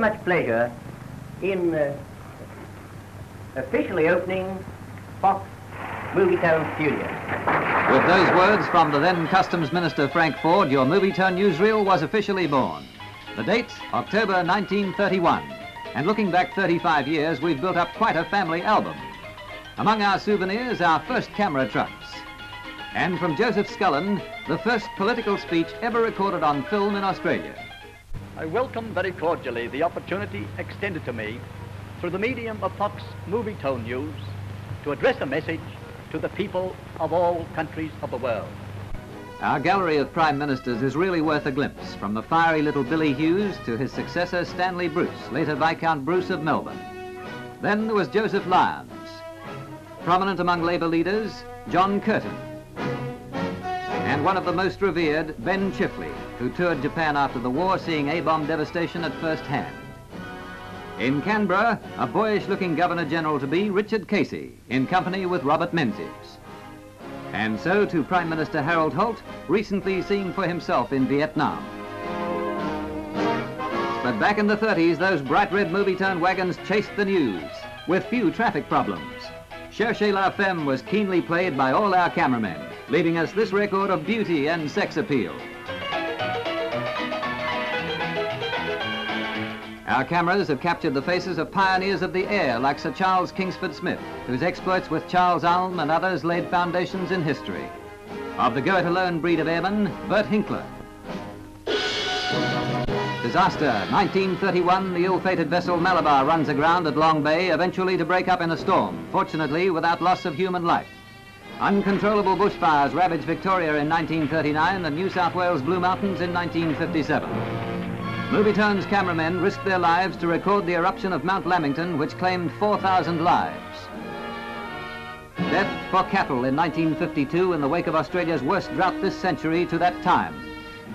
much pleasure in officially opening Fox Movietone Studio. With those words from the then Customs Minister Frank Ford, your Movietone newsreel was officially born. The date, October 1931. And looking back 35 years, we've built up quite a family album. Among our souvenirs, our first camera trucks. And from Joseph Scullin, the first political speech ever recorded on film in Australia. I welcome very cordially the opportunity extended to me through the medium of Fox Movietone News to address a message to the people of all countries of the world. Our gallery of Prime Ministers is really worth a glimpse, from the fiery little Billy Hughes to his successor Stanley Bruce, later Viscount Bruce of Melbourne. Then there was Joseph Lyons. Prominent among Labour leaders, John Curtin. And one of the most revered, Ben Chifley, who toured Japan after the war, seeing A-bomb devastation at first hand. In Canberra, a boyish-looking Governor-General-to-be, Richard Casey, in company with Robert Menzies. And so to Prime Minister Harold Holt, recently seeing for himself in Vietnam. But back in the 30s, those bright red Movietone wagons chased the news, with few traffic problems. Cherchez la Femme was keenly played by all our cameramen, leaving us this record of beauty and sex appeal. Our cameras have captured the faces of pioneers of the air like Sir Charles Kingsford Smith, whose exploits with Charles Ulm and others laid foundations in history. Of the go-it-alone breed of airmen, Bert Hinkler. Disaster, 1931, the ill-fated vessel Malabar runs aground at Long Bay, eventually to break up in a storm, fortunately without loss of human life. Uncontrollable bushfires ravaged Victoria in 1939 and New South Wales Blue Mountains in 1957. Movietone's cameramen risked their lives to record the eruption of Mount Lamington, which claimed 4,000 lives. Death for cattle in 1952 in the wake of Australia's worst drought this century to that time.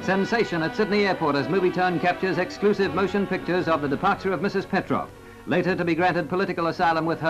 Sensation at Sydney Airport as Movietone captures exclusive motion pictures of the departure of Mrs. Petrov, later to be granted political asylum with her